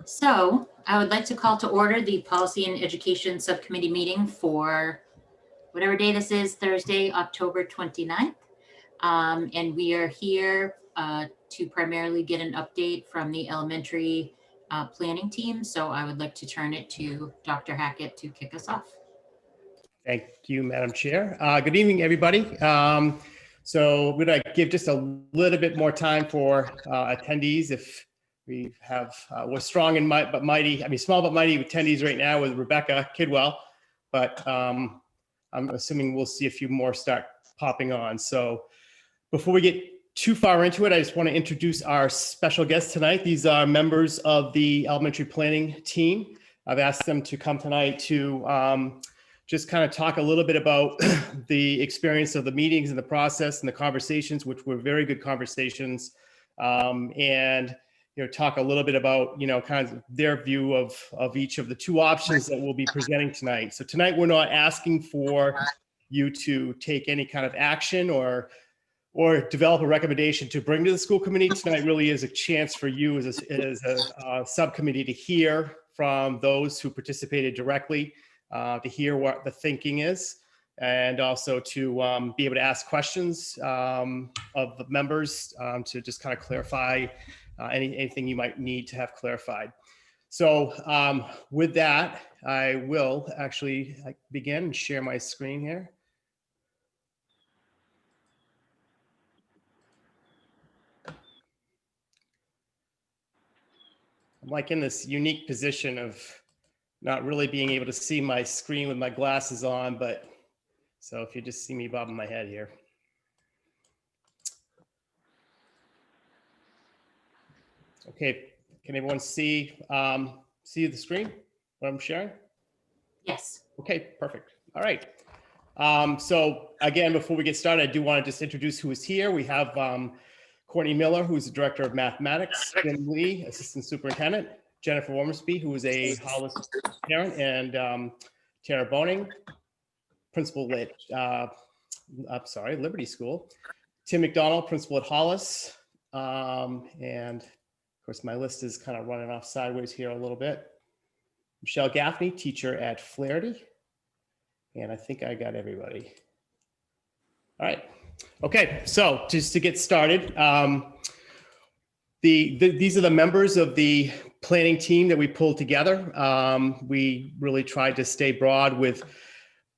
So I would like to call to order the Policy and Education Subcommittee meeting for whatever day this is, Thursday, October 29th. And we are here to primarily get an update from the elementary planning team. So I would like to turn it to Dr. Hackett to kick us off. Thank you, Madam Chair. Good evening, everybody. So we're going to give just a little bit more time for attendees. If we have, we're strong and but mighty, I mean, small but mighty attendees right now with Rebecca Kidwell, but I'm assuming we'll see a few more start popping on. So before we get too far into it, I just want to introduce our special guests tonight. These are members of the elementary planning team. I've asked them to come tonight to just kind of talk a little bit about the experience of the meetings and the process and the conversations, which were very good conversations, and talk a little bit about kind of their view of each of the two options that we'll be presenting tonight. So tonight we're not asking for you to take any kind of action or develop a recommendation to bring to the school committee. Tonight really is a chance for you as a subcommittee to hear from those who participated directly, to hear what the thinking is, and also to be able to ask questions of the members to just kind of clarify anything you might need to have clarified. So with that, I will actually begin and share my screen here. I'm like in this unique position of not really being able to see my screen with my glasses on, but so if you just see me bobbing my head here. Okay, can everyone see the screen, what I'm sharing? Yes. Okay, perfect. All right. So again, before we get started, I do want to just introduce who is here. We have Courtney Miller, who's the Director of Mathematics, Jim Lee, Assistant Superintendent, Jennifer Wormersby, who is a Hollis parent, and Tara Boning, Principal at Liberty School, Tim McDonald, Principal at Hollis, and of course my list is kind of running off sideways here a little bit. Michelle Gaffney, teacher at Flaherty, and I think I got everybody. All right. Okay, so just to get started, these are the members of the planning team that we pulled together. We really tried to stay broad with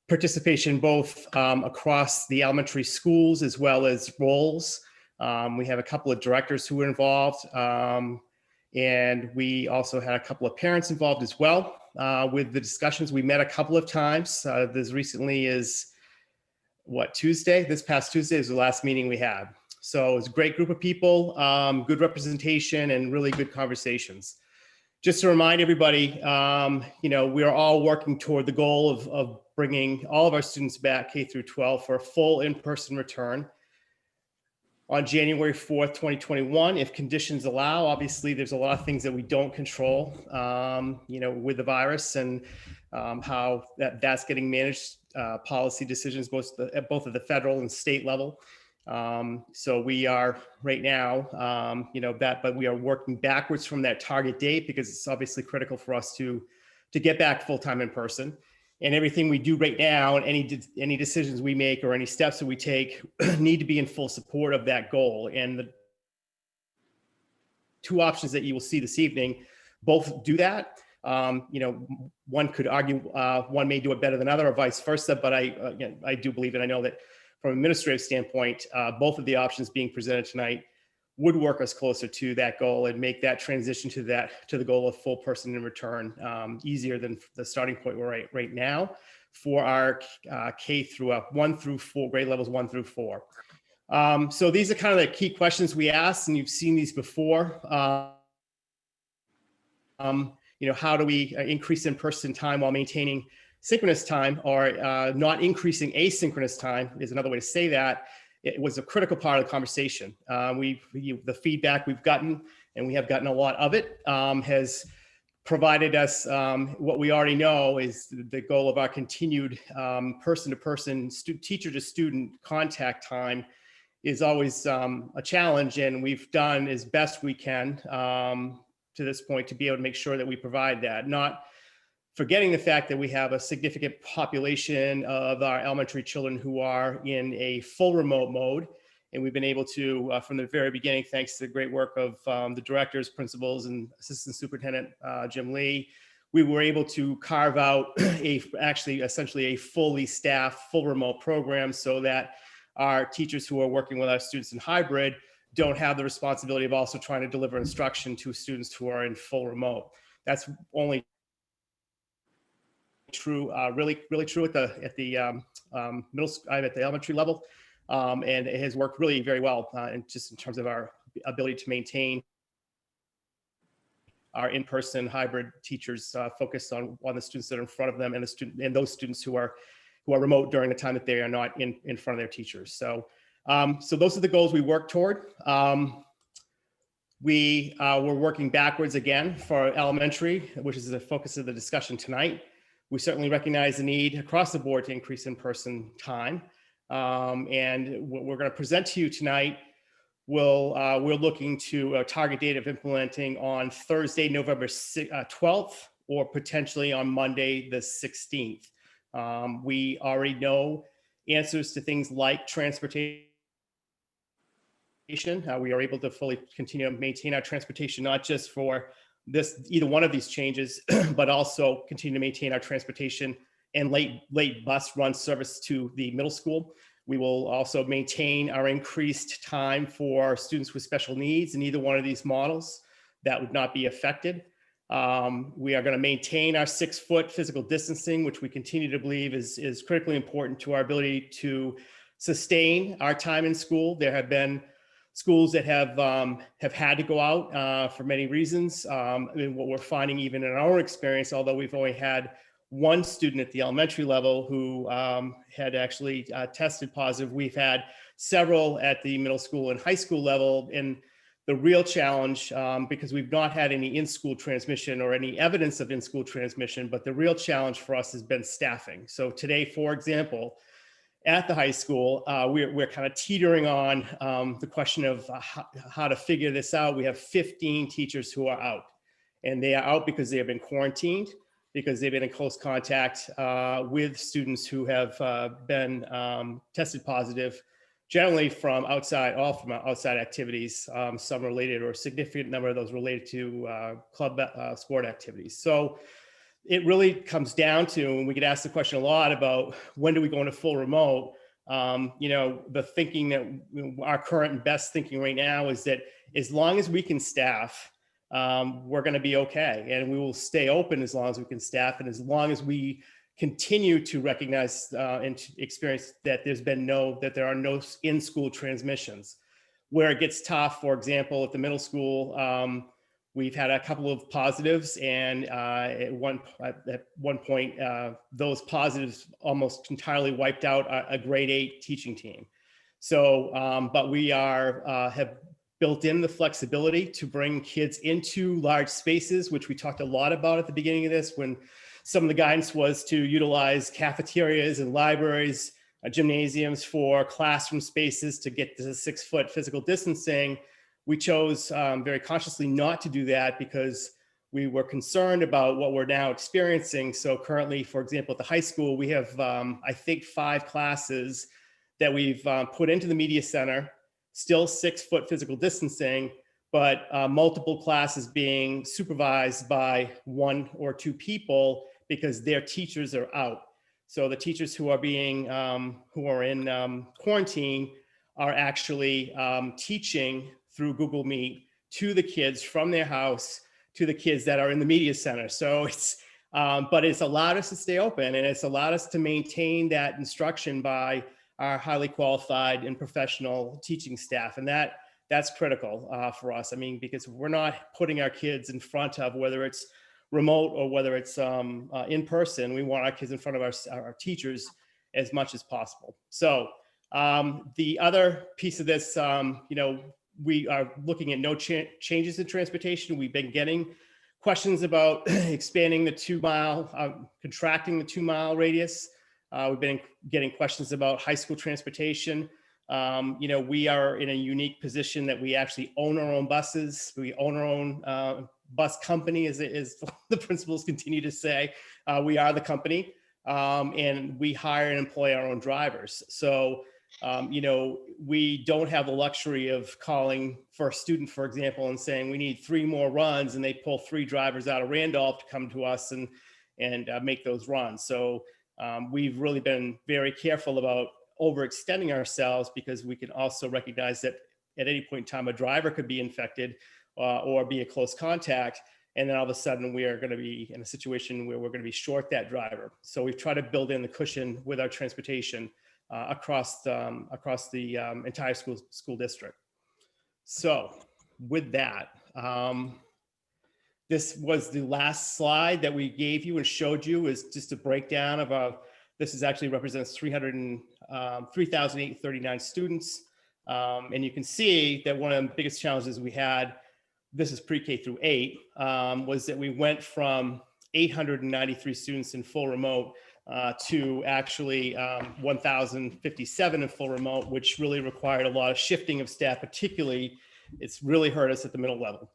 participation both across the elementary schools as well as roles. We have a couple of directors who were involved, and we also had a couple of parents involved as well with the discussions. We met a couple of times, as recently as Tuesday? This past Tuesday is the last meeting we had. So it was a great group of people, good representation, and really good conversations. Just to remind everybody, we are all working toward the goal of bringing all of our students back K through 12 for a full in-person return on January 4th, 2021, if conditions allow. Obviously, there's a lot of things that we don't control, with the virus and how that's getting managed. Policy decisions, both at the federal and state level. So we are right now, but we are working backwards from that target date because it's obviously critical for us to get back full-time in person. And everything we do right now, and any decisions we make or any steps that we take need to be in full support of that goal. And the two options that you will see this evening both do that. One could argue one may do it better than other or vice versa, but I do believe, and I know that from an administrative standpoint, both of the options being presented tonight would work us closer to that goal and make that transition to the goal of full person in return easier than the starting point we're at right now for our K through 1 through 4, grade levels 1 through 4. So these are kind of the key questions we asked, and you've seen these before. How do we increase in-person time while maintaining synchronous time, or not increasing asynchronous time is another way to say that. It was a critical part of the conversation. The feedback we've gotten, and we have gotten a lot of it, has provided us what we already know is the goal of our continued person-to-person, teacher-to-student contact time is always a challenge, and we've done as best we can to this point to be able to make sure that we provide that, not forgetting the fact that we have a significant population of our elementary children who are in a full remote mode. And we've been able to, from the very beginning, thanks to the great work of the directors, principals, and Assistant Superintendent Jim Lee, we were able to carve out essentially a fully staffed, full remote program so that our teachers who are working with our students in hybrid don't have the responsibility of also trying to deliver instruction to students who are in full remote. That's only true, really true at the elementary level, and it has worked really very well, and just in terms of our ability to maintain our in-person hybrid teachers focused on the students that are in front of them and those students who are remote during the time that they are not in front of their teachers. So those are the goals we work toward. We're working backwards again for elementary, which is the focus of the discussion tonight. We certainly recognize the need across the board to increase in-person time. And what we're going to present to you tonight, we're looking to a target date of implementing on Thursday, November 12th, or potentially on Monday, the 16th. We already know answers to things like transportation. We are able to fully continue to maintain our transportation, not just for either one of these changes, but also continue to maintain our transportation and late bus run service to the middle school. We will also maintain our increased time for students with special needs in either one of these models. That would not be affected. We are going to maintain our 6-foot physical distancing, which we continue to believe is critically important to our ability to sustain our time in school. There have been schools that have had to go out for many reasons. And what we're finding even in our experience, although we've only had one student at the elementary level who had actually tested positive, we've had several at the middle school and high school level. And the real challenge, because we've not had any in-school transmission or any evidence of in-school transmission, but the real challenge for us has been staffing. So today, for example, at the high school, we're kind of teetering on the question of how to figure this out. We have 15 teachers who are out, and they are out because they have been quarantined, because they've been in close contact with students who have been tested positive, generally from outside activities, some related or a significant number of those related to club sport activities. So it really comes down to, and we get asked the question a lot about when do we go into full remote? The thinking that our current and best thinking right now is that as long as we can staff, we're going to be okay, and we will stay open as long as we can staff, and as long as we continue to recognize and to experience that there are no in-school transmissions. Where it gets tough, for example, at the middle school, we've had a couple of positives, and at one point, those positives almost entirely wiped out a grade 8 teaching team. So, but we have built in the flexibility to bring kids into large spaces, which we talked a lot about at the beginning of this, when some of the guidance was to utilize cafeterias and libraries, gymnasiums for classroom spaces to get to the 6-foot physical distancing. We chose very consciously not to do that because we were concerned about what we're now experiencing. So currently, for example, at the high school, we have, I think, 5 classes that we've put into the media center, still 6-foot physical distancing, but multiple classes being supervised by 1 or 2 people because their teachers are out. So the teachers who are in quarantine are actually teaching through Google Meet to the kids from their house to the kids that are in the media center. So but it's allowed us to stay open, and it's allowed us to maintain that instruction by our highly qualified and professional teaching staff. And that's critical for us. I mean, because we're not putting our kids in front of, whether it's remote or whether it's in person, we want our kids in front of our teachers as much as possible. So the other piece of this, we are looking at no changes in transportation. We've been getting questions about expanding the 2-mile, contracting the 2-mile radius. We've been getting questions about high school transportation. We are in a unique position that we actually own our own buses. We own our own bus company, as the principals continue to say. We are the company, and we hire and employ our own drivers. So, we don't have the luxury of calling for a student, for example, and saying we need 3 more runs, and they pull 3 drivers out of Randolph to come to us and make those runs. So we've really been very careful about overextending ourselves, because we can also recognize that at any point in time, a driver could be infected or be a close contact. And then all of a sudden we are going to be in a situation where we're going to be short that driver. So we've tried to build in the cushion with our transportation across the entire school district. So with that, this was the last slide that we gave you and showed you, is just a breakdown of this is actually represents 3,839 students. And you can see that one of the biggest challenges we had, this is pre-K through 8, was that we went from 893 students in full remote to actually 1,057 in full remote, which really required a lot of shifting of staff. Particularly, it's really hurt us at the middle level.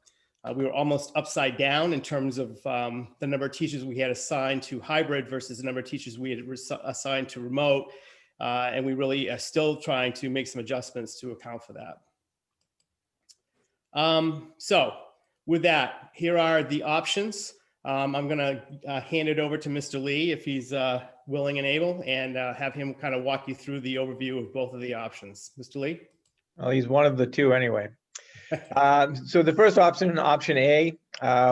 We were almost upside down in terms of the number of teachers we had assigned to hybrid versus the number of teachers we had assigned to remote. And we really are still trying to make some adjustments to account for that. So with that, here are the options. I'm going to hand it over to Mr. Lee, if he's willing and able, and have him kind of walk you through the overview of both of the options. Mr. Lee? Well, he's one of the 2 anyway. So the first option, option A,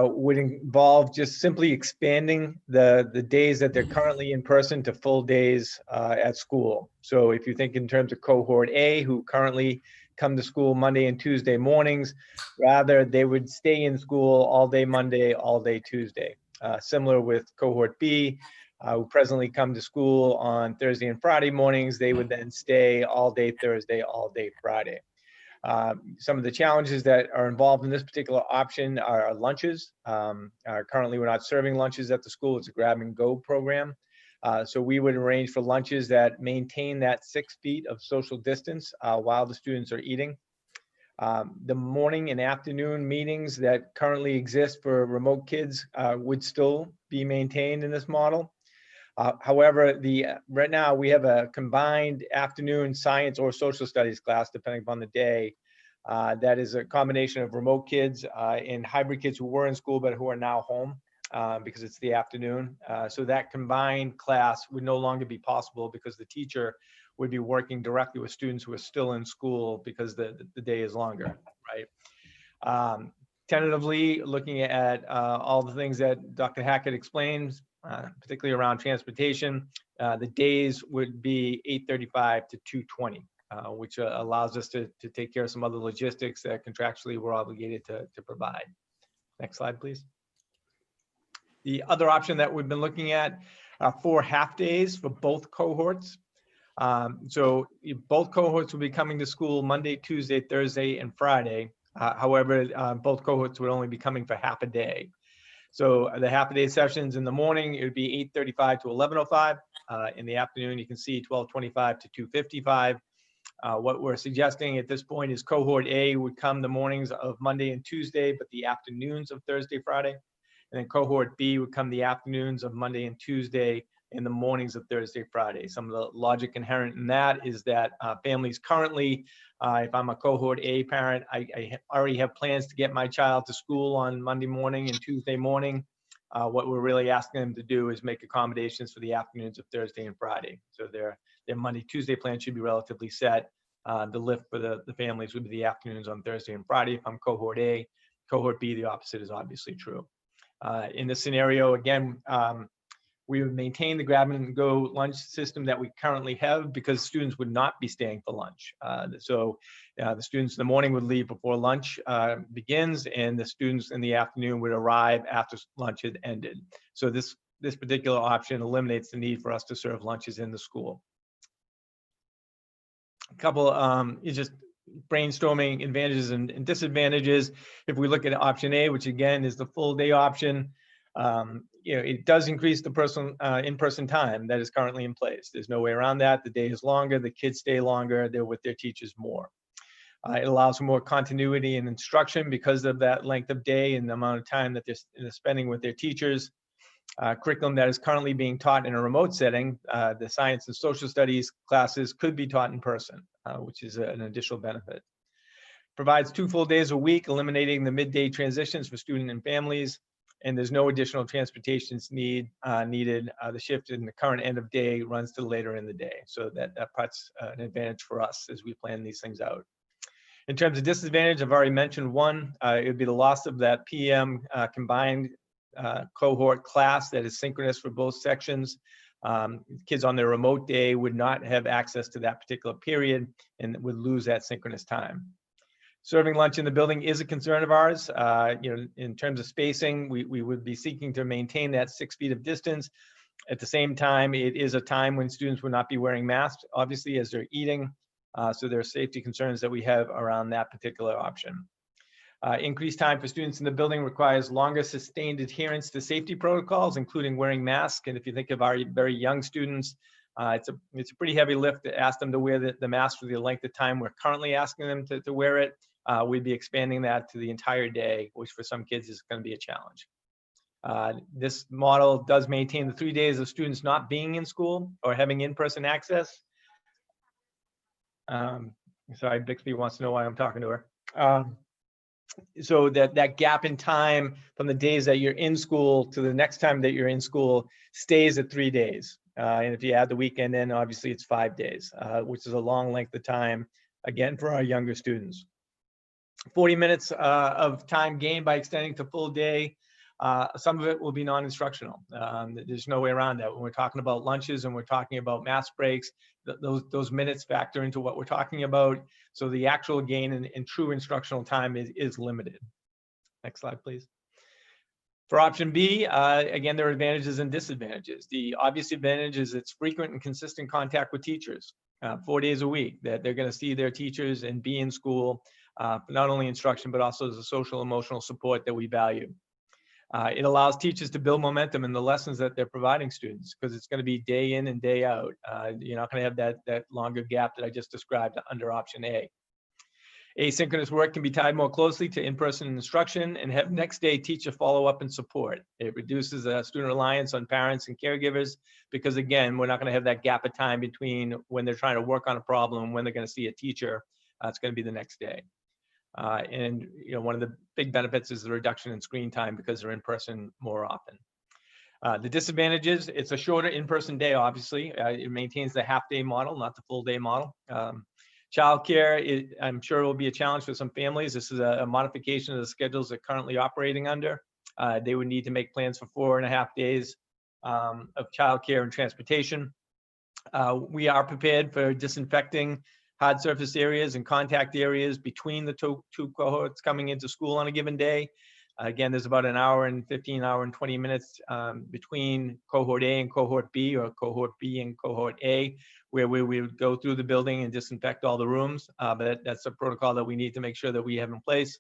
would involve just simply expanding the days that they're currently in person to full days at school. So if you think in terms of cohort A, who currently come to school Monday and Tuesday mornings, rather they would stay in school all day Monday, all day Tuesday. Similar with cohort B, who presently come to school on Thursday and Friday mornings, they would then stay all day Thursday, all day Friday. Some of the challenges that are involved in this particular option are lunches. Currently, we're not serving lunches at the school. It's a grab and go program. So we would arrange for lunches that maintain that 6 feet of social distance while the students are eating. The morning and afternoon meetings that currently exist for remote kids would still be maintained in this model. However, right now we have a combined afternoon science or social studies class, depending upon the day, that is a combination of remote kids and hybrid kids who were in school but who are now home because it's the afternoon. So that combined class would no longer be possible because the teacher would be working directly with students who are still in school because the day is longer, right? Tentatively looking at all the things that Dr. Hackett explains, particularly around transportation, the days would be 8:35 to 2:20, which allows us to take care of some other logistics that contractually we're obligated to provide. Next slide, please. The other option that we've been looking at are 4 half days for both cohorts. So both cohorts will be coming to school Monday, Tuesday, Thursday, and Friday. However, both cohorts would only be coming for half a day. So the half a day sessions in the morning, it would be 8:35 to 11:05. In the afternoon, you can see 12:25 to 2:55. What we're suggesting at this point is cohort A would come the mornings of Monday and Tuesday, but the afternoons of Thursday, Friday. And then cohort B would come the afternoons of Monday and Tuesday and the mornings of Thursday, Friday. Some of the logic inherent in that is that families currently, if I'm a cohort A parent, I already have plans to get my child to school on Monday morning and Tuesday morning. What we're really asking them to do is make accommodations for the afternoons of Thursday and Friday. So their Monday, Tuesday plan should be relatively set. The lift for the families would be the afternoons on Thursday and Friday if I'm cohort A. Cohort B, the opposite is obviously true. In this scenario, again, we would maintain the grab and go lunch system that we currently have because students would not be staying for lunch. So the students in the morning would leave before lunch begins, and the students in the afternoon would arrive after lunch had ended. So this particular option eliminates the need for us to serve lunches in the school. A couple just brainstorming advantages and disadvantages. If we look at option A, which again is the full day option, it does increase the in-person time that is currently in place. There's no way around that. The day is longer, the kids stay longer, they're with their teachers more. It allows for more continuity in instruction because of that length of day and the amount of time that they're spending with their teachers. Curriculum that is currently being taught in a remote setting, the science and social studies classes could be taught in person, which is an additional benefit. Provides 2 full days a week, eliminating the midday transitions for student and families, and there's no additional transportations needed. The shift in the current end of day runs to later in the day, so that puts an advantage for us as we plan these things out. In terms of disadvantage, I've already mentioned one. It would be the loss of that PM combined cohort class that is synchronous for both sections. Kids on their remote day would not have access to that particular period and would lose that synchronous time. Serving lunch in the building is a concern of ours. In terms of spacing, we would be seeking to maintain that 6 feet of distance. At the same time, it is a time when students would not be wearing masks, obviously, as they're eating. So there are safety concerns that we have around that particular option. Increased time for students in the building requires longer sustained adherence to safety protocols, including wearing masks. And if you think of our very young students, it's a pretty heavy lift to ask them to wear the mask for the length of time we're currently asking them to wear it. We'd be expanding that to the entire day, which for some kids is going to be a challenge. This model does maintain the 3 days of students not being in school or having in-person access. Sorry, Bixby wants to know why I'm talking to her. So that gap in time from the days that you're in school to the next time that you're in school stays at 3 days. And if you add the weekend in, obviously it's 5 days, which is a long length of time, again, for our younger students. 40 minutes of time gained by extending to full day. Some of it will be non-instructional. There's no way around that. When we're talking about lunches and we're talking about mass breaks, those minutes factor into what we're talking about. So the actual gain in true instructional time is limited. Next slide, please. For option B, again, there are advantages and disadvantages. The obvious advantage is it's frequent and consistent contact with teachers, 4 days a week, that they're going to see their teachers and be in school, not only instruction, but also as a social emotional support that we value. It allows teachers to build momentum in the lessons that they're providing students, because it's going to be day in and day out. You're not going to have that longer gap that I just described under option A. Asynchronous work can be tied more closely to in-person instruction and have next day teacher follow-up and support. It reduces student reliance on parents and caregivers, because again, we're not going to have that gap of time between when they're trying to work on a problem and when they're going to see a teacher. It's going to be the next day. And one of the big benefits is the reduction in screen time because they're in person more often. The disadvantages, it's a shorter in-person day, obviously. It maintains the half-day model, not the full-day model. Childcare, I'm sure, will be a challenge for some families. This is a modification of the schedules they're currently operating under. They would need to make plans for 4.5 days of childcare and transportation. We are prepared for disinfecting hard surface areas and contact areas between the two cohorts coming into school on a given day. Again, there's about an hour and 15, hour and 20 minutes between cohort A and cohort B, or cohort B and cohort A, where we would go through the building and disinfect all the rooms. But that's a protocol that we need to make sure that we have in place.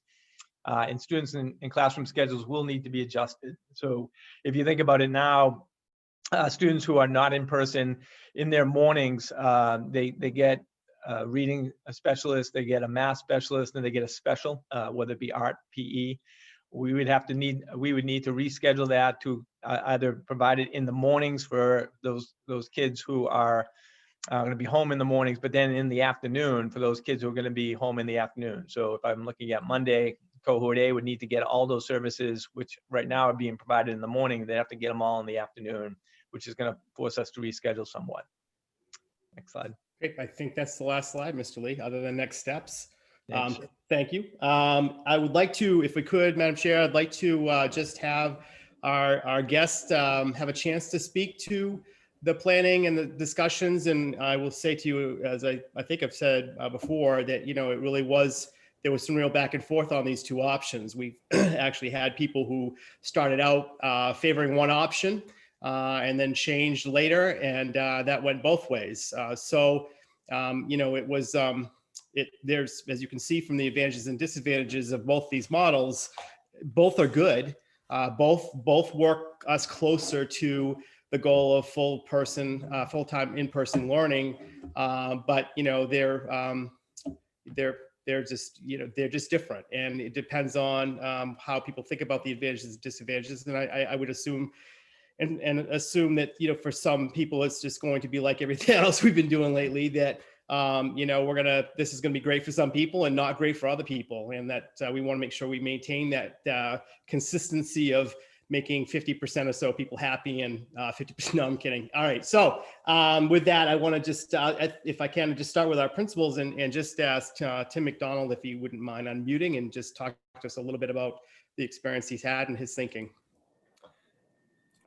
And students in classroom schedules will need to be adjusted. So if you think about it now, students who are not in person, in their mornings, they get reading a specialist, they get a math specialist, and they get a special, whether it be art, PE. We would need to reschedule that to either provide it in the mornings for those kids who are going to be home in the mornings, but then in the afternoon for those kids who are going to be home in the afternoon. So if I'm looking at Monday, cohort A would need to get all those services, which right now are being provided in the morning. They have to get them all in the afternoon, which is going to force us to reschedule somewhat. Next slide. Great. I think that's the last slide, Mr. Lee, other than next steps. Thanks. Thank you. I would like to, if we could, Madam Chair, I'd like to just have our guest have a chance to speak to the planning and the discussions. And I will say to you, as I think I've said before, that, it really was, there was some real back and forth on these two options. We've actually had people who started out favoring one option and then changed later, and that went both ways. It was, there's, as you can see from the advantages and disadvantages of both these models, both are good. Both work us closer to the goal of full-time in-person learning. But they're they're just, they're just different. And it depends on how people think about the advantages and disadvantages. And I would assume and assume that, for some people, it's just going to be like everything else we've been doing lately, that, this is going to be great for some people and not great for other people. And that we want to make sure we maintain that consistency of making 50% or so people happy and 50%, no, I'm kidding. All right. So with that, I want to just, if I can, just start with our principals and just ask Tim McDonald if he wouldn't mind unmuting and just talk to us a little bit about the experience he's had and his thinking.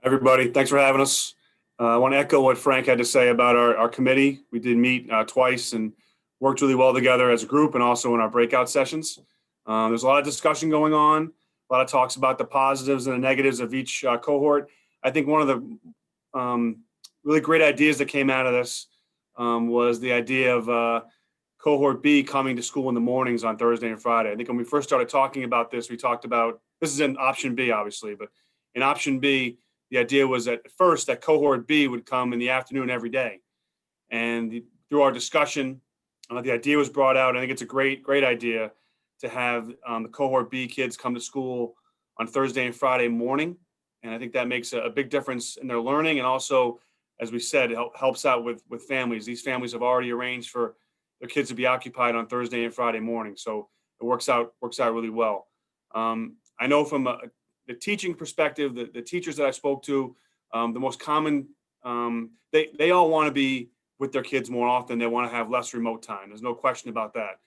Everybody, thanks for having us. I want to echo what Frank had to say about our committee. We did meet twice and worked really well together as a group and also in our breakout sessions. There's a lot of discussion going on, a lot of talks about the positives and the negatives of each cohort. I think one of the really great ideas that came out of this was the idea of cohort B coming to school in the mornings on Thursday and Friday. I think when we first started talking about this, we talked about, this is in option B, obviously, but in option B, the idea was at first that cohort B would come in the afternoon every day. And through our discussion, the idea was brought out. I think it's a great idea to have the cohort B kids come to school on Thursday and Friday morning. And I think that makes a big difference in their learning. And also, as we said, it helps out with families. These families have already arranged for their kids to be occupied on Thursday and Friday morning. So it works out really well. I know from the teaching perspective, the teachers that I spoke to, the most common, they all want to be with their kids more often. They want to have less remote time. There's no question about that.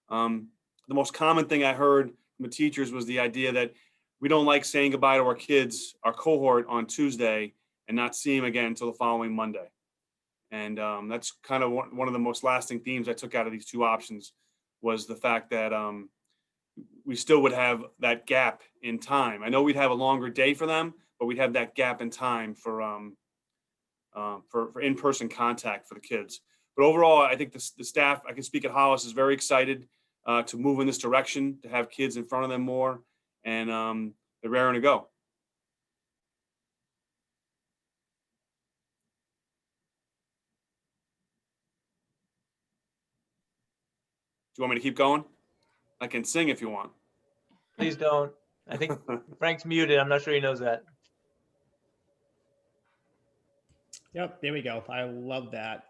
The most common thing I heard from the teachers was the idea that we don't like saying goodbye to our kids, our cohort, on Tuesday and not see them again until the following Monday. And that's kind of one of the most lasting themes I took out of these two options, was the fact that we still would have that gap in time. I know we'd have a longer day for them, but we'd have that gap in time for in-person contact for the kids. But overall, I think the staff, I can speak at Hollis, is very excited to move in this direction, to have kids in front of them more, and they're raring to go. Do you want me to keep going? I can sing if you want. Please don't. I think Frank's muted. I'm not sure he knows that. Yep, there we go. I love that.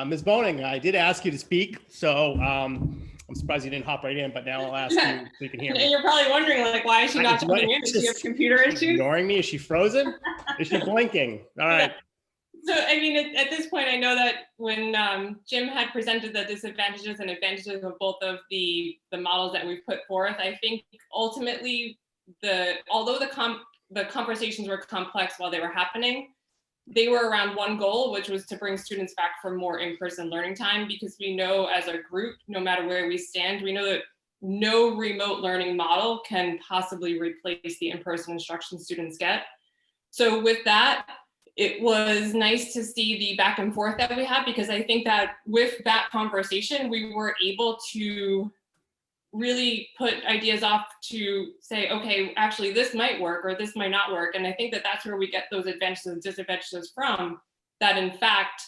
Ms. Boning, I did ask you to speak, so I'm surprised you didn't hop right in, but now I'll ask you so you can hear And me. you're probably wondering, like, why is she not jumping in? Does she have computer issues? Ignoring me? Is she frozen? Is she blinking? All right. So, I mean, at this point, I know that when Jim had presented the disadvantages and advantages of both of the models that we've put forth, I think ultimately, although the conversations were complex while they were happening, they were around one goal, which was to bring students back for more in-person learning time, because we know as a group, no matter where we stand, we know that no remote learning model can possibly replace the in-person instruction students get. So with that, it was nice to see the back and forth that we had, because I think that with that conversation, we were able to really put ideas off to say, okay, actually this might work or this might not work. And I think that that's where we get those advantages and disadvantages from, that in fact,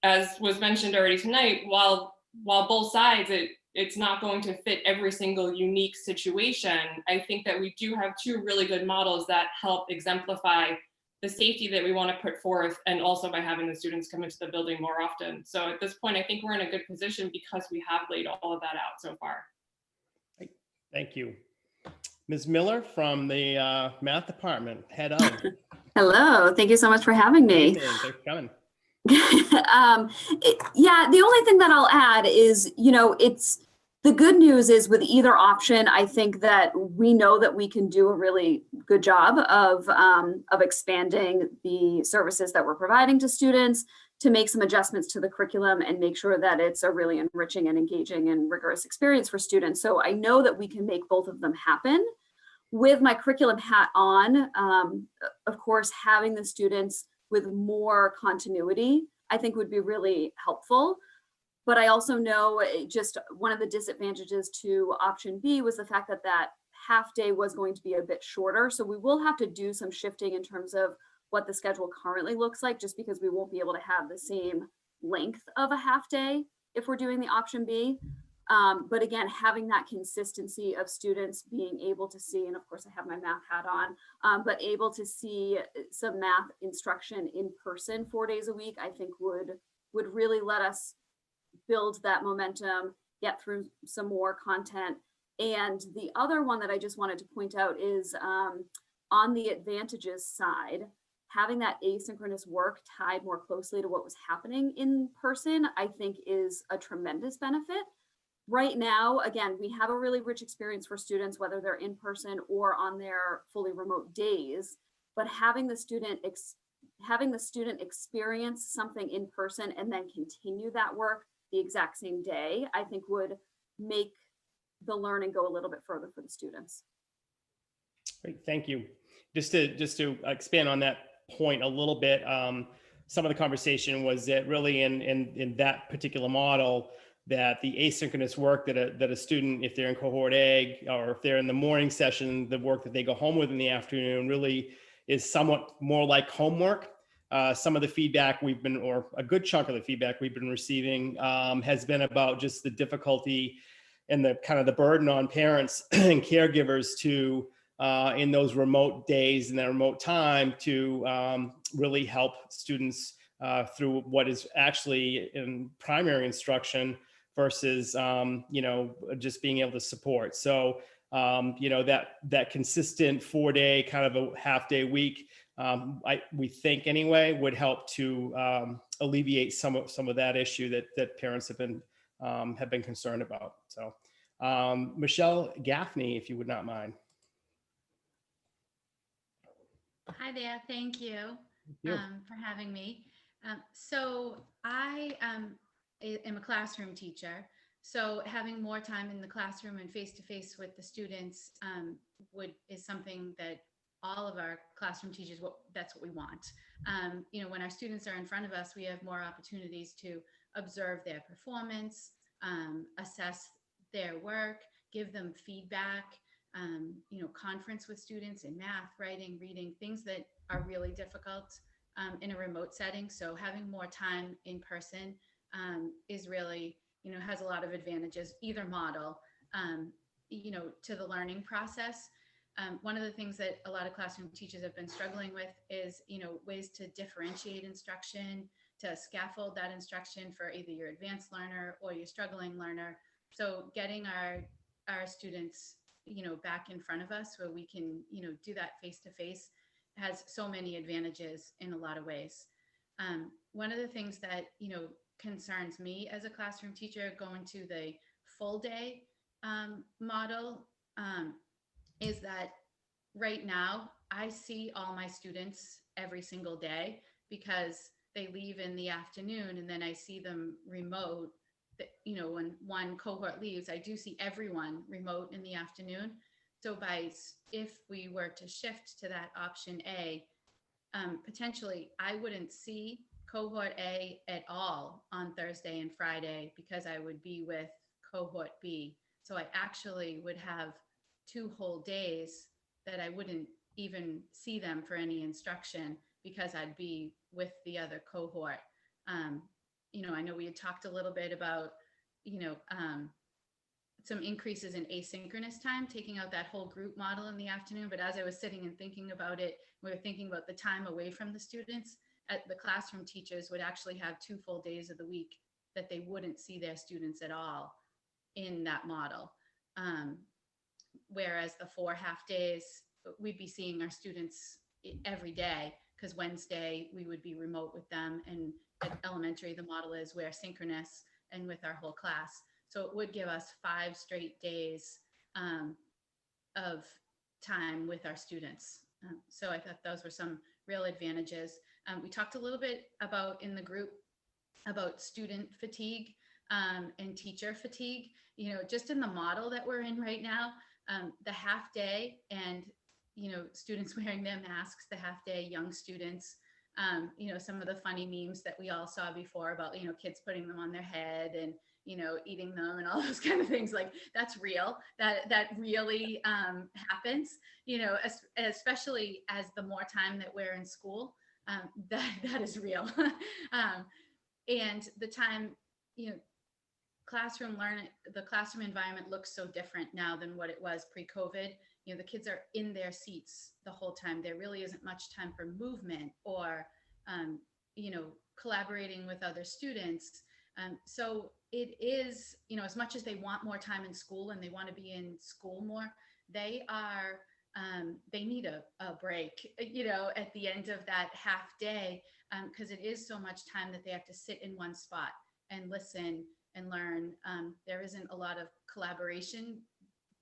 as was mentioned already tonight, while both sides, it's not going to fit every single unique situation, I think that we do have two really good models that help exemplify the safety that we want to put forth, and also by having the students come into the building more often. So at this point, I think we're in a good position because we have laid all of that out so far. Thank you. Ms. Miller from the math department, head on. Hello, thank you so much for having me. Thanks for coming. Yeah, the only thing that I'll add is, it's the good news is with either option, I think that we know that we can do a really good job of expanding the services that we're providing to students, to make some adjustments to the curriculum and make sure that it's a really enriching and engaging and rigorous experience for students. So I know that we can make both of them happen. With my curriculum hat on, of course, having the students with more continuity, I think would be really helpful. But I also know just one of the disadvantages to option B was the fact that that half day was going to be a bit shorter. So we will have to do some shifting in terms of what the schedule currently looks like, just because we won't be able to have the same length of a half day if we're doing the option B. But again, having that consistency of students being able to see, and of course I have my math hat on, but able to see some math instruction in person 4 days a week, I think would really let us build that momentum, get through some more content. And the other one that I just wanted to point out is on the advantages side, having that asynchronous work tied more closely to what was happening in person, I think is a tremendous benefit. Right now, again, we have a really rich experience for students, whether they're in person or on their fully remote days, but having the student experience something in person and then continue that work the exact same day, I think would make the learning go a little bit further for the students. Great, thank you. Just to expand on that point a little bit, some of the conversation was that really in that particular model, that the asynchronous work that a student, if they're in cohort A or if they're in the morning session, the work that they go home with in the afternoon really is somewhat more like homework. Some of the feedback or a good chunk of the feedback we've been receiving has been about just the difficulty and the kind of the burden on parents and caregivers to, in those remote days and that remote time, to really help students through what is actually in primary instruction versus, just being able to support. So, that consistent 4-day kind of a half-day week, we think anyway, would help to alleviate some of that issue that parents have been concerned about. So, Michelle Gaffney, if you would not mind. Hi there, thank you, you. For having me. So I am a classroom teacher. So having more time in the classroom and face-to-face with the students is something that all of our classroom teachers, that's what we want. When our students are in front of us, we have more opportunities to observe their performance, assess their work, give them feedback, conference with students in math, writing, reading, things that are really difficult in a remote setting. So having more time in person is really, has a lot of advantages, either model, to the learning process. One of the things that a lot of classroom teachers have been struggling with is, ways to differentiate instruction, to scaffold that instruction for either your advanced learner or your struggling learner. So getting our students, back in front of us where we can, do that face-to-face has so many advantages in a lot of ways. One of the things that, concerns me as a classroom teacher going to the full day model is that right now I see all my students every single day because they leave in the afternoon and then I see them remote. When one cohort leaves, I do see everyone remote in the afternoon. So if we were to shift to that option A, potentially I wouldn't see cohort A at all on Thursday and Friday because I would be with cohort B. So I actually would have 2 whole days that I wouldn't even see them for any instruction because I'd be with the other cohort. I know we had talked a little bit about, some increases in asynchronous time, taking out that whole group model in the afternoon. But as I was sitting and thinking about it, we were thinking about the time away from the students. The classroom teachers would actually have 2 full days of the week that they wouldn't see their students at all in that model. Whereas the 4 half days, we'd be seeing our students every day because Wednesday we would be remote with them, and at elementary the model is we're synchronous and with our whole class. So it would give us 5 straight days of time with our students. So I thought those were some real advantages. We talked a little bit about in the group about student fatigue and teacher fatigue, just in the model that we're in right now, the half day and, students wearing their masks, the half day, young students, some of the funny memes that we all saw before about, kids putting them on their head and, eating them and all those kind of things. Like that's real, that really happens, especially as the more time that we're in school, that is real. And the time, classroom environment looks so different now than what it was pre-COVID. You know, the kids are in their seats the whole time. There really isn't much time for movement or, you know, collaborating with other students. So it is, you know, as much as they want more time in school and they want to be in school more, they need a break, you know, at the end of that half day, because it is so much time that they have to sit in one spot and listen and learn. There isn't a lot of collaboration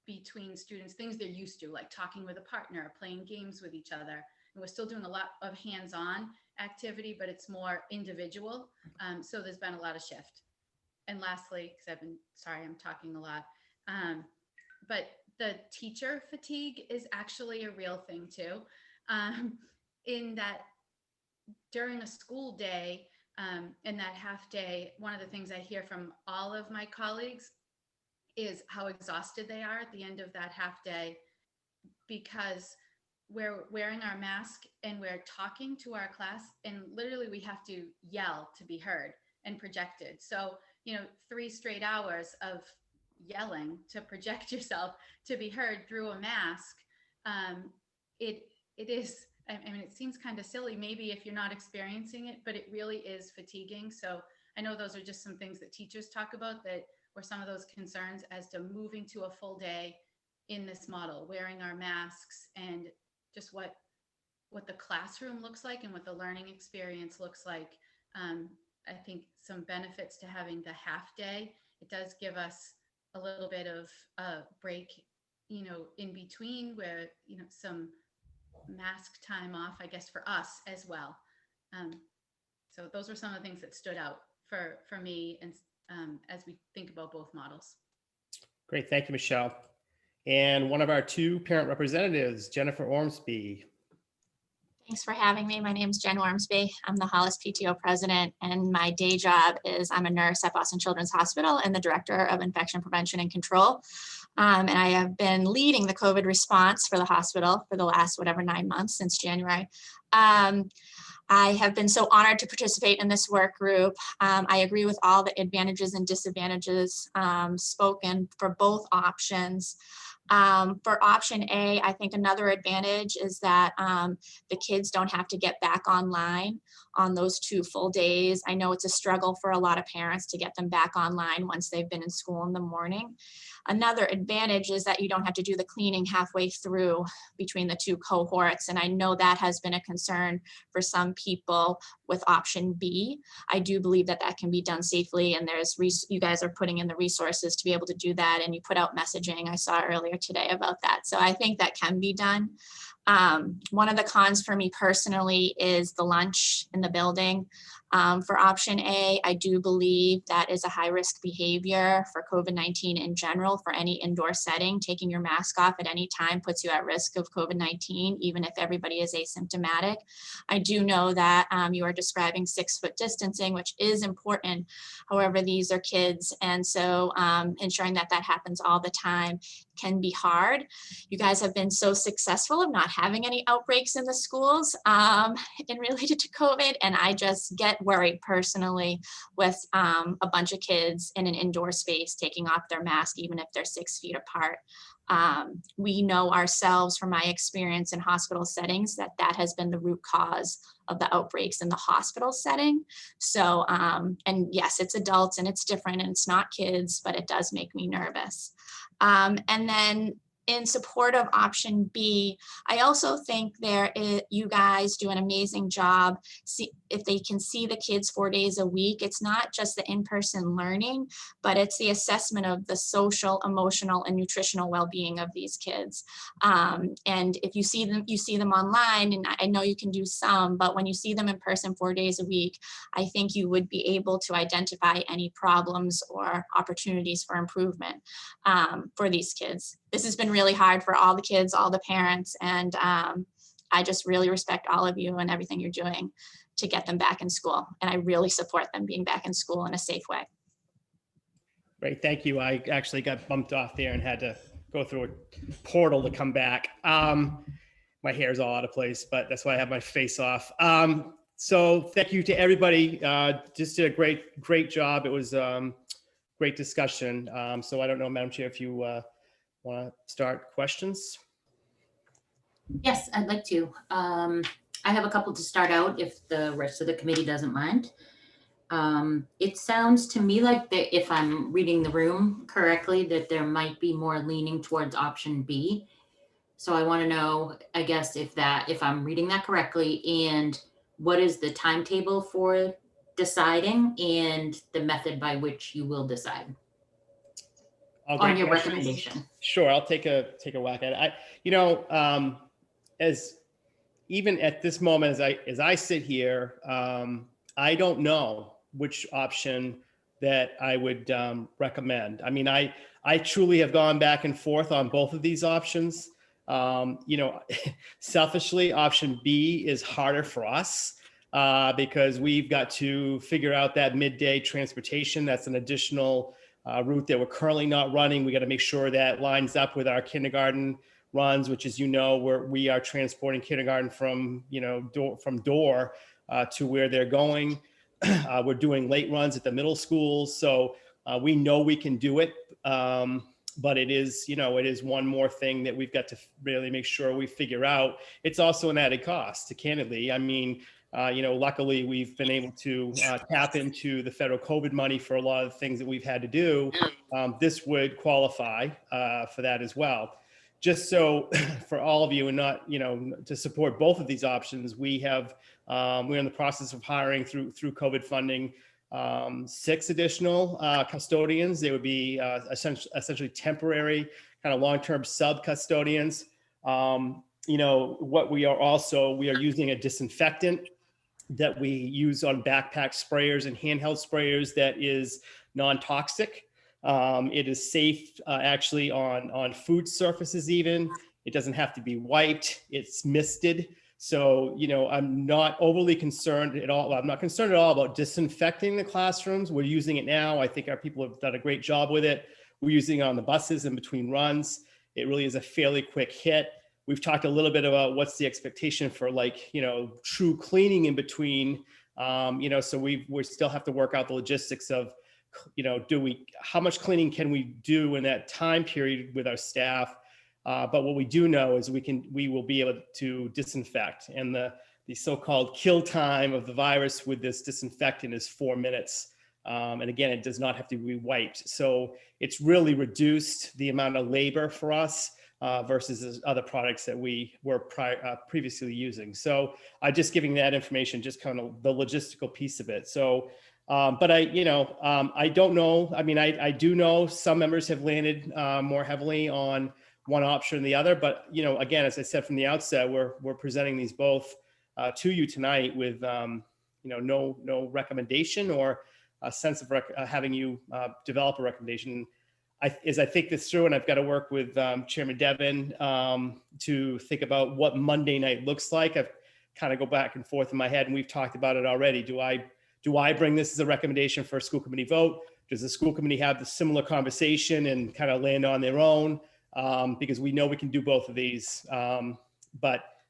between students, things they're used to, like talking with a partner, playing games with each other. And we're still doing a lot of hands-on activity, but it's more individual. So there's been a lot of shift. And lastly, because I'm talking a lot, but the teacher fatigue is actually a real thing too. In that during a school day, in that half day, one of the things I hear from all of my colleagues is how exhausted they are at the end of that half day, because we're wearing our mask and we're talking to our class, and literally we have to yell to be heard and projected. So, you know, 3 straight hours of yelling to project yourself to be heard through a mask. It is, I mean, it seems kind of silly maybe if you're not experiencing it, but it really is fatiguing. So I know those are just some things that teachers talk about that were some of those concerns as to moving to a full day in this model, wearing our masks, and just what the classroom looks like and what the learning experience looks like. I think some benefits to having the half day. It does give us a little bit of a break, you know, in between, where, you know, some mask time off, I guess, for us as well. So those were some of the things that stood out for me, and as we think about both models. Great, thank you, Michelle. And one of our 2 parent representatives, Jennifer Ormsby. Thanks for having me. My name is Jen Ormsby. I'm the Hollis PTO president, and my day job is I'm a nurse at Boston Children's Hospital and the director of infection prevention and control. And I have been leading the COVID response for the hospital for the last 9 months since January. I have been so honored to participate in this work group. I agree with all the advantages and disadvantages spoken for both options. For option A, I think another advantage is that the kids don't have to get back online on those 2 full days. I know it's a struggle for a lot of parents to get them back online once they've been in school in the morning. Another advantage is that you don't have to do the cleaning halfway through between the 2 cohorts. And I know that has been a concern for some people with option B. I do believe that that can be done safely, and you guys are putting in the resources to be able to do that, and you put out messaging I saw earlier today about that. So I think that can be done. One of the cons for me personally is the lunch in the building. For option A, I do believe that is a high risk behavior for COVID-19 in general. For any indoor setting, taking your mask off at any time puts you at risk of COVID-19, even if everybody is asymptomatic. I do know that you are describing 6-foot distancing, which is important. However, these are kids, and so ensuring that that happens all the time can be hard. You guys have been so successful of not having any outbreaks in the schools in related to COVID, and I just get worried personally with a bunch of kids in an indoor space taking off their mask, even if they're 6 feet apart. We know ourselves from my experience in hospital settings that that has been the root cause of the outbreaks in the hospital setting. So, and yes, it's adults and it's different and it's not kids, but it does make me nervous. And then in support of option B, I also think you guys do an amazing job. If they can see the kids 4 days a week, it's not just the in-person learning, but it's the assessment of the social, emotional, and nutritional well-being of these kids. And if you see them online, and I know you can do some, but when you see them in person 4 days a week, I think you would be able to identify any problems or opportunities for improvement for these kids. This has been really hard for all the kids, all the parents, and I just really respect all of you and everything you're doing to get them back in school. And I really support them being back in school in a safe way. Great, thank you. I actually got bumped off there and had to go through a portal to come back. My hair's all out of place, but that's why I have my face off. So thank you to everybody. Just did a great job. It was great discussion. So I don't know, Madam Chair, if you want to start questions. Yes, I'd like to. I have a couple to start out if the rest of the committee doesn't mind. It sounds to me like that if I'm reading the room correctly, that there might be more leaning towards option B. So I want to know, I guess, if I'm reading that correctly, and what is the timetable for deciding and the method by which you will decide All on great your questions. recommendation? Sure, I'll take a whack at it. As even at this moment, as I sit here, I don't know which option that I would recommend. I mean, I truly have gone back and forth on both of these options. Selfishly, option B is harder for us because we've got to figure out that midday transportation. That's an additional route that we're currently not running. We got to make sure that lines up with our kindergarten runs, which, as you know, we are transporting kindergarten from door to where they're going. We're doing late runs at the middle schools, so we know we can do it. But it is one more thing that we've got to really make sure we figure out. It's also an added cost, candidly. I mean, luckily we've been able to tap into the federal COVID money for a lot of the things that we've had to do. This would qualify for that as well. Just so for all of you, and not, to support both of these options, we're in the process of hiring through COVID funding 6 additional custodians. They would be essentially temporary, kind of long-term sub-custodians. What we are using a disinfectant that we use on backpack sprayers and handheld sprayers that is non-toxic. It is safe actually on food surfaces even. It doesn't have to be wiped. It's misted. So, I'm not overly concerned at all. I'm not concerned at all about disinfecting the classrooms. We're using it now. I think our people have done a great job with it. We're using it on the buses in between runs. It really is a fairly quick hit. We've talked a little bit about what's the expectation for true cleaning in between. So we still have to work out the logistics of, how much cleaning can we do in that time period with our staff? But what we do know is we will be able to disinfect, and the so-called kill time of the virus with this disinfectant is 4 minutes. And again, it does not have to be wiped. So it's really reduced the amount of labor for us versus other products that we were previously using. So I'm just giving that information, just kind of the logistical piece of it. So, but I don't know. I mean, I do know some members have landed more heavily on one option or the other, but again, as I said from the outset, we're presenting these both to you tonight with no recommendation or a sense of having you develop a recommendation. As I think this through, and I've got to work with Chairman Devin to think about what Monday night looks like. I've kind of go back and forth in my head, and we've talked about it already. Do I bring this as a recommendation for a school committee vote? Does the school committee have the similar conversation and kind of land on their own? Because we know we can do both of these.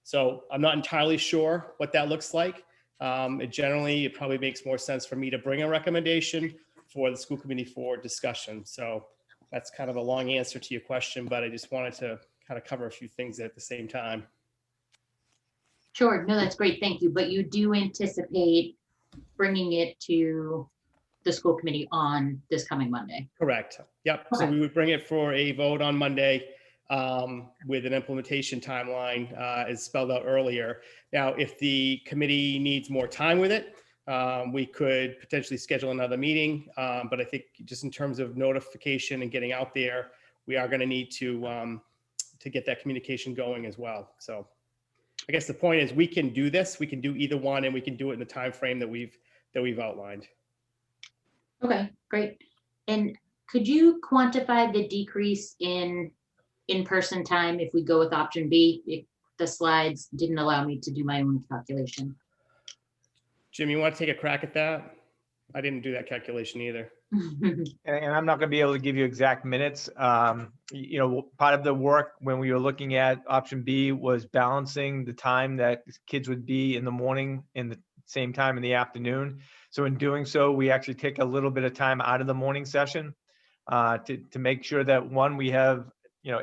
So I'm not entirely sure what that looks like. It probably makes more sense for me to bring a recommendation for the school committee for discussion. So that's kind of a long answer to your question, but I just wanted to kind of cover a few things at the same time. Sure. No, that's great. Thank you. But you do anticipate bringing it to the school committee on this coming Monday? Correct. Yep. Okay. So we would bring it for a vote on Monday with an implementation timeline as spelled out earlier. Now, if the committee needs more time with it, we could potentially schedule another meeting. But I think just in terms of notification and getting out there, we are going to need to get that communication going as well. So I guess the point is we can do this. We can do either one, and we can do it in the time frame that we've outlined. Okay, great. And could you quantify the decrease in in-person time if we go with option B? The slides didn't allow me to do my own calculation. Jim, you want to take a crack at that? I didn't do that calculation either. And I'm not going to be able to give you exact minutes. Part of the work when we were looking at option B was balancing the time that kids would be in the morning and the same time in the afternoon. So in doing so, we actually take a little bit of time out of the morning session to make sure that, one, we have,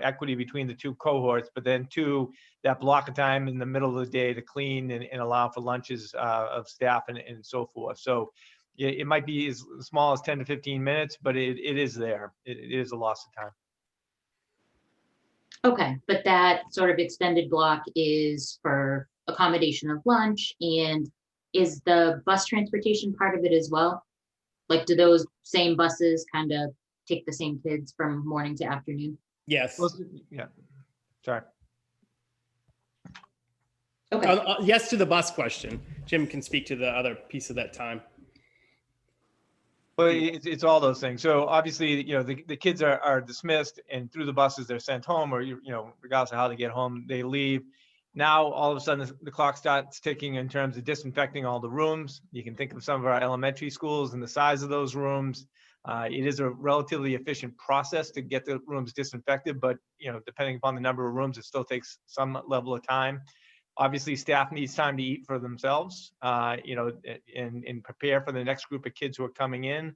equity between the two cohorts, but then two, that block of time in the middle of the day to clean and allow for lunches of staff and so forth. So it might be as small as 10 to 15 minutes, but it is there. It is a loss of time. Okay, but that sort of extended block is for accommodation of lunch, and is the bus transportation part of it as well? Like, do those same buses kind of take the same kids from morning to afternoon? Yes. Yeah. Sorry. Okay, Yes to the bus question. Jim can speak to the other piece of that time. Well, it's all those things. So obviously, the kids are dismissed, and through the buses they're sent home, or regardless of how they get home, they leave. Now all of a sudden the clock starts ticking in terms of disinfecting all the rooms. You can think of some of our elementary schools and the size of those rooms. It is a relatively efficient process to get the rooms disinfected, but depending upon the number of rooms, it still takes some level of time. Obviously, staff needs time to eat for themselves, and prepare for the next group of kids who are coming in.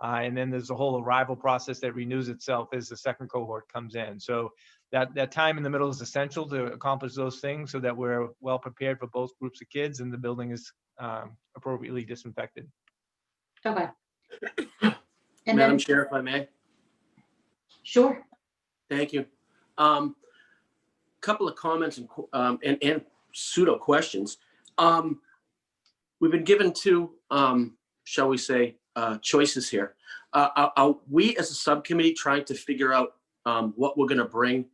And then there's a whole arrival process that renews itself as the second cohort comes in. So that time in the middle is essential to accomplish those things so that we're well prepared for both groups of kids and the building is appropriately disinfected. okay. And Madam then, Chair, if I may. sure. Thank you. Couple of comments and pseudo questions. We've been given two, shall we say, choices here. Are we as a subcommittee trying to figure out what we're going to bring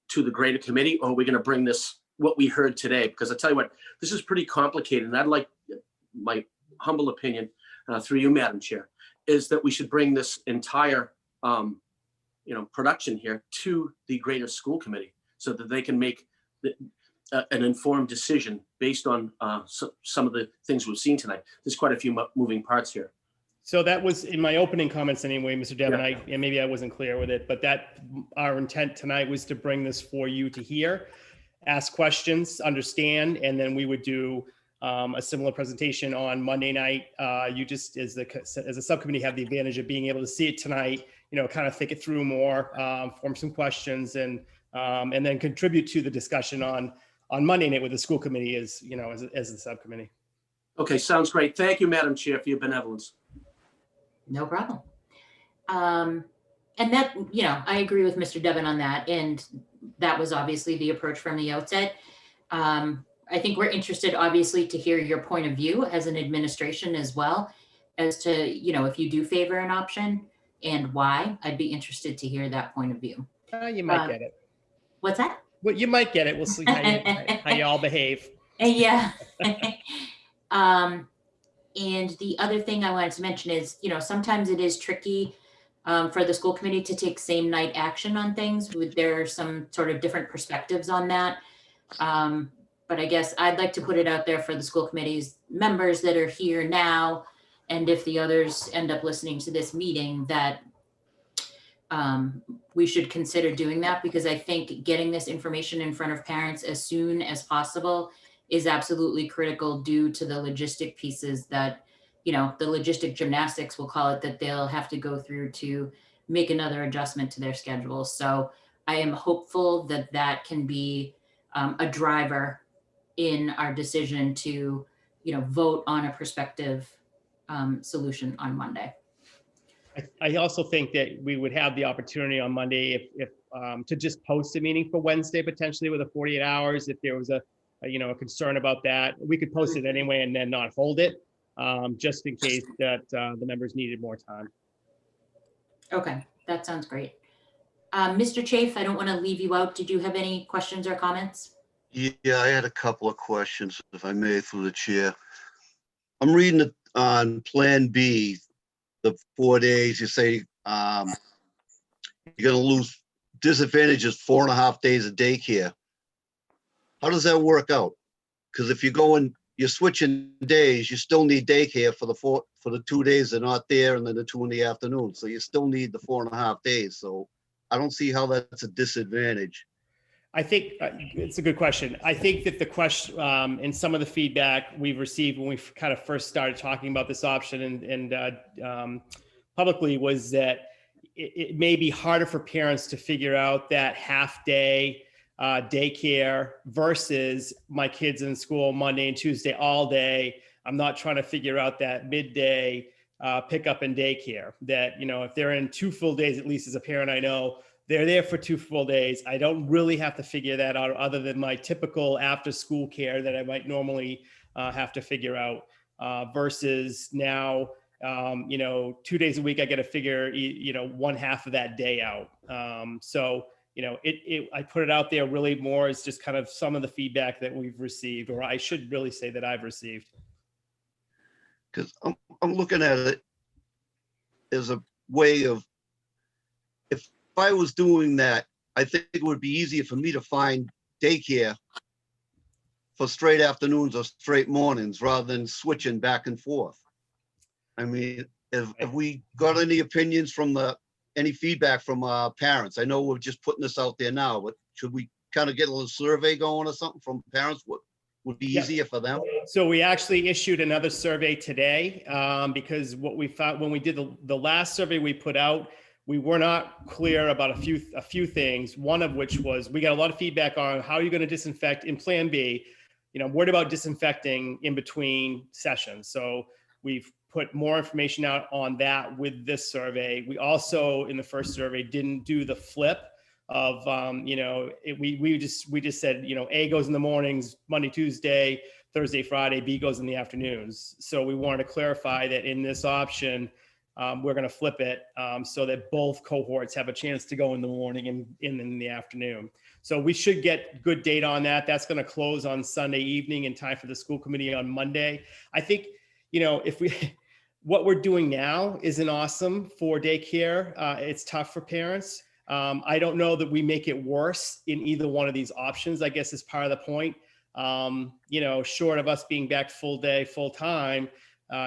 to the greater committee, or are we going to bring this, what we heard today? Because I tell you what, this is pretty complicated, and I'd like, my humble opinion, through you, Madam Chair, is that we should bring this entire production here to the greater school committee so that they can make an informed decision based on some of the things we've seen tonight. There's quite a few moving parts here. So that was in my opening comments anyway, Mr. Devon, Yeah. and maybe I wasn't clear with it, but that our intent tonight was to bring this for you to hear, ask questions, understand, and then we would do a similar presentation on Monday night. You just, as a subcommittee, have the advantage of being able to see it tonight, kind of think it through more, form some questions, and then contribute to the discussion on Monday night with the school committee as the subcommittee. Okay, sounds great. Thank you, Madam Chair, for your benevolence. No problem. And that, I agree with Mr. Devon on that. And that was obviously the approach from the outset. I think we're interested, obviously, to hear your point of view as an administration as well as to, if you do favor an option and why. I'd be interested to hear that point of view. You might get it. What's that? Well, you might get it. We'll see how you all behave. Yeah. And the other thing I wanted to mention is, sometimes it is tricky for the school committee to take same night action on things. There are some sort of different perspectives on that. But I guess I'd like to put it out there for the school committee's members that are here now. And if the others end up listening to this meeting, that we should consider doing that, because I think getting this information in front of parents as soon as possible is absolutely critical due to the logistic pieces that, the logistic gymnastics, we'll call it, that they'll have to go through to make another adjustment to their schedule. So I am hopeful that that can be a driver in our decision to, vote on a prospective solution on Monday. I also think that we would have the opportunity on Monday if to just post a meeting for Wednesday, potentially with a 48 hours. If there was a concern about that, we could post it anyway and then not hold it, just in case that the members needed more time. Okay, that sounds great. Mr. Chafe, I don't want to leave you out. Did you have any questions or comments? Yeah, I had a couple of questions, if I may, through the chair. I'm reading it on Plan B, the 4 days. You say you're going to lose disadvantages 4.5 days of daycare. How does that work out? Because if you're switching days, you still need daycare for the 2 days they're not there, and then the 2 in the afternoon. So you still need the 4.5 days. So I don't see how that's a disadvantage. I think it's a good question. I think that the question and some of the feedback we've received when we kind of first started talking about this option and publicly was that it may be harder for parents to figure out that half day daycare versus my kids in school Monday and Tuesday all day. I'm not trying to figure out that midday pickup and daycare. That, you know, if they're in 2 full days, at least as a parent, I know they're there for 2 full days. I don't really have to figure that out other than my typical after school care that I might normally have to figure out versus now, you know, 2 days a week, I got to figure, you know, 1/2 of that day out. So, you know, I put it out there really more as just kind of some of the feedback that we've received, or I should really say that I've received. Because I'm looking at it as a way of, if I was doing that, I think it would be easier for me to find daycare for straight afternoons or straight mornings rather than switching back and forth. I mean, have we got any opinions from any feedback from parents? I know we're just putting this out there now, but should we kind of get a little survey going or something from parents? What would be easier for them? So we actually issued another survey today because what we found when we did the last survey we put out, we were not clear about a few things. One of which was we got a lot of feedback on how you're going to disinfect in Plan B. You know, I'm worried about disinfecting in between sessions. So we've put more information out on that with this survey. We also, in the first survey, didn't do the flip of, you know, we just said, you know, A goes in the mornings, Monday, Tuesday, Thursday, Friday, B goes in the afternoons. So we wanted to clarify that in this option, we're going to flip it so that both cohorts have a chance to go in the morning and in the afternoon. So we should get good data on that. That's going to close on Sunday evening in time for the school committee on Monday. I think, you know, what we're doing now isn't awesome for daycare. It's tough for parents. I don't know that we make it worse in either one of these options, I guess is part of the point. You know, short of us being back full day, full time,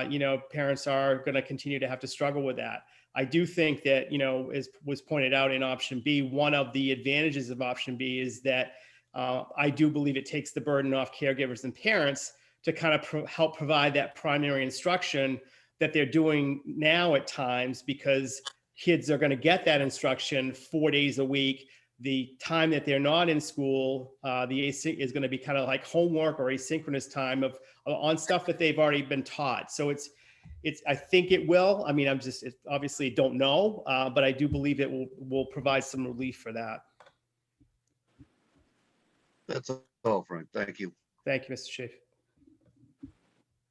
you know, parents are going to continue to have to struggle with that. I do think that, you know, as was pointed out in option B, one of the advantages of option B is that I do believe it takes the burden off caregivers and parents to kind of help provide that primary instruction that they're doing now at times, because kids are going to get that instruction 4 days a week. The time that they're not in school, the async is going to be kind of like homework or asynchronous time on stuff that they've already been taught. So I think it will. I mean, obviously don't know, but I do believe it will provide some relief for that. That's all, Frank. Thank you. Thank you, Mr. Schaaf.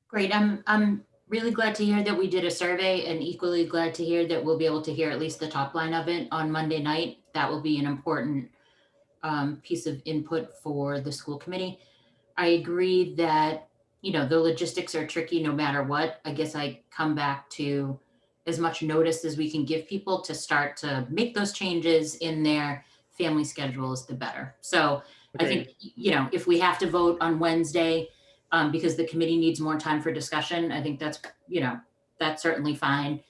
Great. I'm really glad to hear that we did a survey, and equally glad to hear that we'll be able to hear at least the top line of it on Monday night. That will be an important piece of input for the school committee. I agree that, you know, the logistics are tricky no matter what. I guess I come back to as much notice as we can give people to start to make those changes in their family schedules, the better. So I think, you know, if we have to vote on Wednesday, because the committee needs more time for discussion, I think that's, you know, that's certainly fine.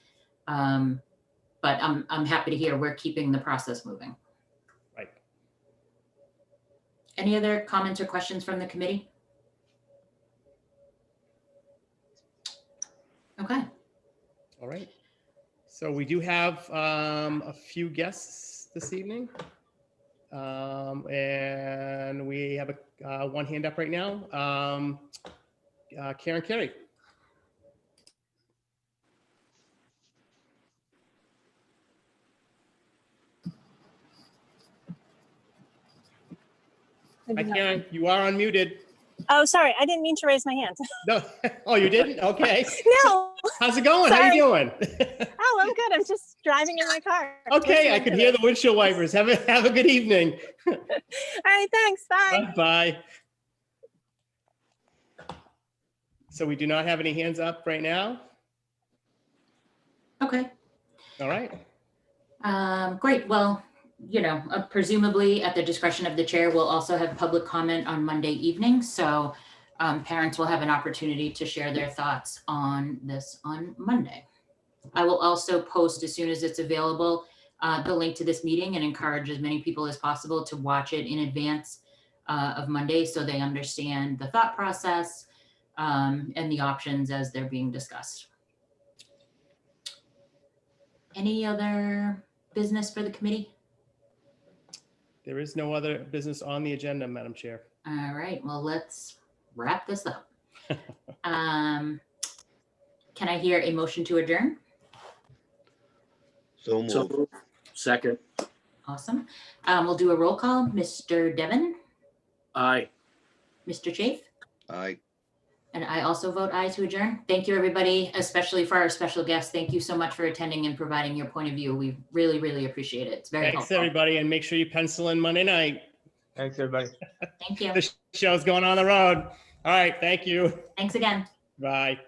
But I'm happy to hear we're keeping the process moving. Right. Any other comments or questions from the committee? Okay. All right. So we do have a few guests this evening. And we have one hand up right now. Karen Carey. Hi, Karen, you are unmuted. Oh, sorry, I didn't mean to raise my hand. No, oh, you didn't? Okay. No. How's it going? Sorry. How you doing? Oh, I'm good. I'm just driving in my car. Okay, I could hear the windshield wipers. Have a good evening. All right, thanks. Bye. Bye. So we do not have any hands up right now. Okay. All right. Great. Well, you know, presumably at the discretion of the chair, we'll also have public comment on Monday evening. So parents will have an opportunity to share their thoughts on this on Monday. I will also post as soon as it's available, the link to this meeting, and encourage as many people as possible to watch it in advance of Monday so they understand the thought process and the options as they're being discussed. Any other business for the committee? There is no other business on the agenda, Madam Chair. All right, well, let's wrap this up. Can I hear a motion to adjourn? So So moved. moved. Second, Awesome. We'll do a roll call. Mr. Devon, aye. Mr. Chafe, Aye. and I also vote aye to adjourn. Thank you, everybody, especially for our special guests. Thank you so much for attending and providing your point of view. We really, really appreciate it. It's very Thanks, helpful. everybody, and make sure you pencil in Monday night. Thanks, everybody. Thank you. The show's going on the road. All right, thank you. Thanks again. Bye.